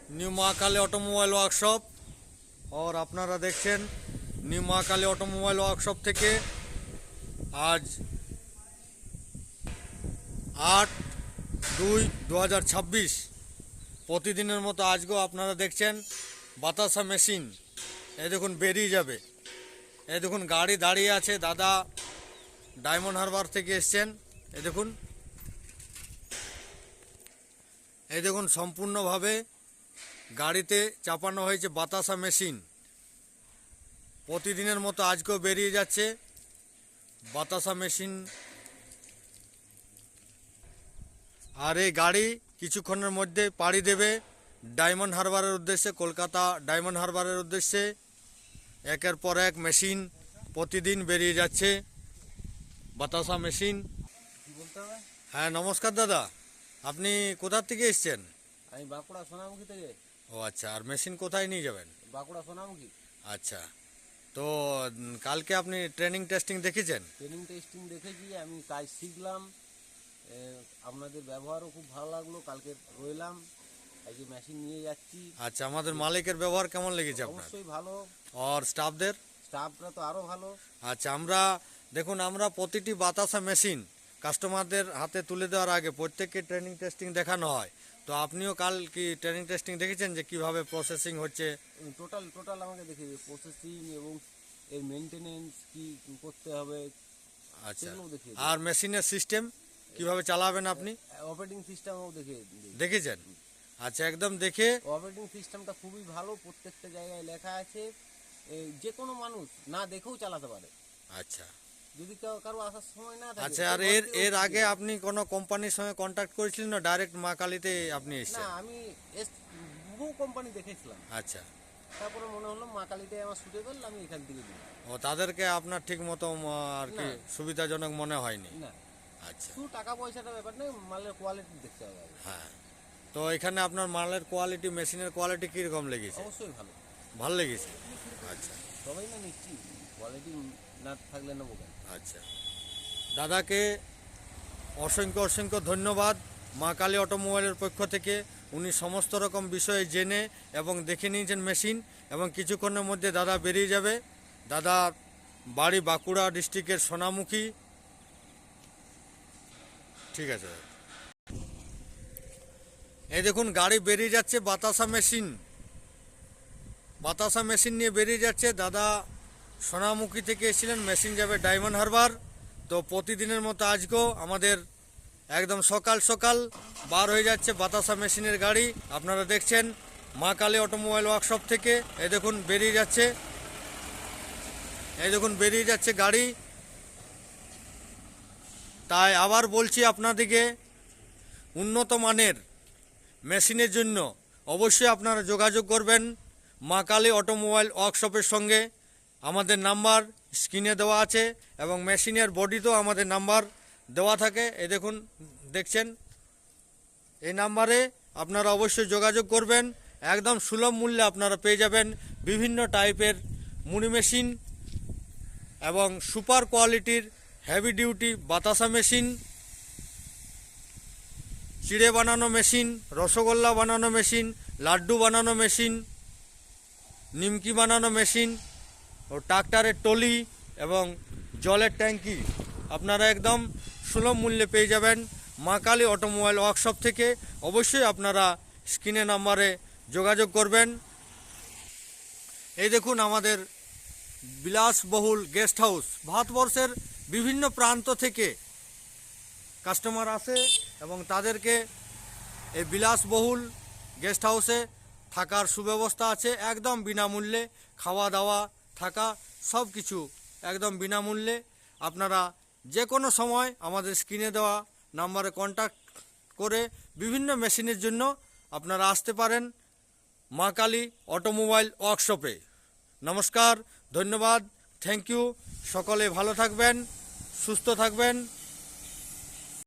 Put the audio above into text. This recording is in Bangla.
न्यू महाकाली ऑटोमोबाइल वर्कशॉप और আপনারা দেখছেন নিউ মহাকালী অটোমোবাইল ওয়ার্কশপ থেকে আজ 8/2/2026 প্রতিদিনের মতো আজকেও আপনারা দেখছেন বাতাসা মেশিন। এই দেখুন বেরিয়ে যাবে। এই দেখুন গাড়ি দাঁড়িয়ে আছে, দাদা ডায়মন্ড হারবার থেকে এসছেন। এই দেখুন সম্পূর্ণভাবে গাড়িতে চাপানো হয়েছে বাতাসা মেশিন। প্রতিদিনের মতো আজকেও বেরিয়ে যাচ্ছে বাতাসা মেশিন। আর এই গাড়ি কিছুক্ষণের মধ্যে পাড়ি দেবে ডায়মন্ড হারবারের উদ্দেশ্যে, কলকাতা ডায়মন্ড হারবারের উদ্দেশ্যে। একের পর এক মেশিন প্রতিদিন বেরিয়ে যাচ্ছে বাতাসা মেশিন। হ্যাঁ নমস্কার দাদা, আপনি কোথা থেকে এসছেন? আমি বাঁকুড়া সোনামুখী থেকে। ও আচ্ছা, আর মেশিন কোথায় নিয়ে যাবেন? বাঁকুড়া সোনামুখী। আচ্ছা, তো কালকে আপনি ট্রেনিং টেস্টিং দেখেছেন? ট্রেনিং টেস্টিং দেখেছি, আমি কাজ শিখলাম, আপনাদের ব্যবহারও খুব ভালো লাগলো। কালকে রইলাম, আজকে মেশিন নিয়ে যাচ্ছি। আচ্ছা, আমাদের মালিকের ব্যবহার কেমন লেগেছে আপনার? অবশ্যই ভালো। আর স্টাফদের? স্টাফরা তো আরও ভালো। আচ্ছা, আমরা প্রতিটি বাতাসা মেশিন কাস্টমারদের হাতে তুলে দেওয়ার আগে প্রত্যেককে ট্রেনিং টেস্টিং দেখানো হয়। তো আপনিও কাল কি ট্রেনিং টেস্টিং দেখেছেন যে কিভাবে প্রসেসিং হচ্ছে? টোটাল আমাকে দেখে প্রসেসিং এবং এর মেনটেনেন্স কি করতে হবে। আচ্ছা, আর মেশিনের সিস্টেম কিভাবে চালাবেন আপনি? অপারেটিং সিস্টেমও দেখেছেন? আচ্ছা, একদম দেখে। অপারেটিং সিস্টেমটা খুবই ভালো, প্রত্যেকটা জায়গায় লেখা আছে, যে কোনো মানুষ না দেখেও চালাতে পারে। আচ্ছা, যদি কারো আসার সময় না থাকে। আচ্ছা, আর এর আগে আপনি কোনো কোম্পানির সঙ্গে কন্ট্যাক্ট করেছিলেন না? ডাইরেক্ট মা কালীতে আপনি না, এসেছেন? আমি বহু কোম্পানি দেখেছিলাম, আচ্ছা, তারপরে মনে হলো মা কালীটাই আমার সুটেবল, আমি এখান থেকে দিই। ও তাদেরকে আপনার ঠিক মতো আর কি সুবিধাজনক মনে হয়নি? না। আচ্ছা, শুধু টাকা পয়সাটা ব্যাপার নেই, মালের কোয়ালিটি দেখতে হবে। হ্যাঁ। তো এখানে আপনার মালের কোয়ালিটি, মেশিনের কোয়ালিটি কীরকম লেগেছে? অবশ্যই ভালো। ভালো লেগেছে? আচ্ছা, সবাই না নিচ্ছি, কোয়ালিটি না থাকলে নেবো কেন। আচ্ছা, দাদাকে অসংখ্য ধন্যবাদ মা কালী অটোমোবাইলের পক্ষ থেকে। উনি সমস্ত রকম বিষয়ে জেনে এবং দেখে নিয়েছেন মেশিন, এবং কিছুক্ষণের মধ্যে দাদা বেরিয়ে যাবে। দাদা বাড়ি বাঁকুড়া ডিস্ট্রিক্টের সোনামুখী। ঠিক আছে, এই দেখুন গাড়ি বেরিয়ে যাচ্ছে বাতাসা মেশিন। বাতাসা মেশিন নিয়ে বেরিয়ে যাচ্ছে। দাদা সোনামুখী থেকে এসেছিলেন, মেশিন যাবে ডায়মন্ড হারবার। তো প্রতিদিনের মতো আজকেও আমাদের একদম সকাল সকাল বার হয়ে যাচ্ছে বাতাসা মেশিনের গাড়ি। আপনারা দেখছেন মা কালী অটোমোবাইল ওয়ার্কশপ থেকে। এই দেখুন বেরিয়ে যাচ্ছে গাড়ি। তাই আবার বলছি আপনাদেরকে, উন্নত মানের মেশিনের জন্য অবশ্যই আপনারা যোগাযোগ করবেন মা কালী অটোমোবাইল ওয়ার্কশপের সঙ্গে। আমাদের নাম্বার স্ক্রিনে দেওয়া আছে এবং মেশিনের বডিতেও আমাদের নাম্বার দেওয়া থাকে। এই দেখছেন, এই নাম্বারে আপনারা অবশ্যই যোগাযোগ করবেন। একদম সুলভ মূল্যে আপনারা পেয়ে যাবেন বিভিন্ন টাইপের মুড়ি মেশিন এবং সুপার কোয়ালিটির হেভি ডিউটি বাতাসা মেশিন, চিড়ে বানানো মেশিন, রসগোল্লা বানানো মেশিন, লাড্ডু বানানো মেশিন, নিমকি বানানো মেশিন ও ট্রাক্টরের টলি এবং জলের ট্যাঙ্কি আপনারা একদম সুলভ মূল্যে পেয়ে যাবেন মা কালী অটোমোবাইল ওয়ার্কশপ থেকে। অবশ্যই আপনারা স্ক্রিনে নাম্বারে যোগাযোগ করবেন। এই দেখুন আমাদের বিলাসবহুল গেস্ট হাউস। ভারতবর্ষের বিভিন্ন প্রান্ত থেকে কাস্টমার আসে এবং তাদেরকে এই বিলাসবহুল গেস্ট হাউসে থাকার সুব্যবস্থা আছে একদম বিনামূল্যে। খাওয়া দাওয়া থাকা সব কিছু একদম বিনামূল্যে। আপনারা যে কোনো সময় আমাদের স্ক্রিনে দেওয়া নাম্বারে কন্ট্যাক্ট করে বিভিন্ন মেশিনের জন্য আপনারা আসতে পারেন মা কালী অটোমোবাইল ওয়ার্কশপে। নমস্কার, ধন্যবাদ, থ্যাংক ইউ। সকলে ভালো থাকবেন, সুস্থ থাকবেন।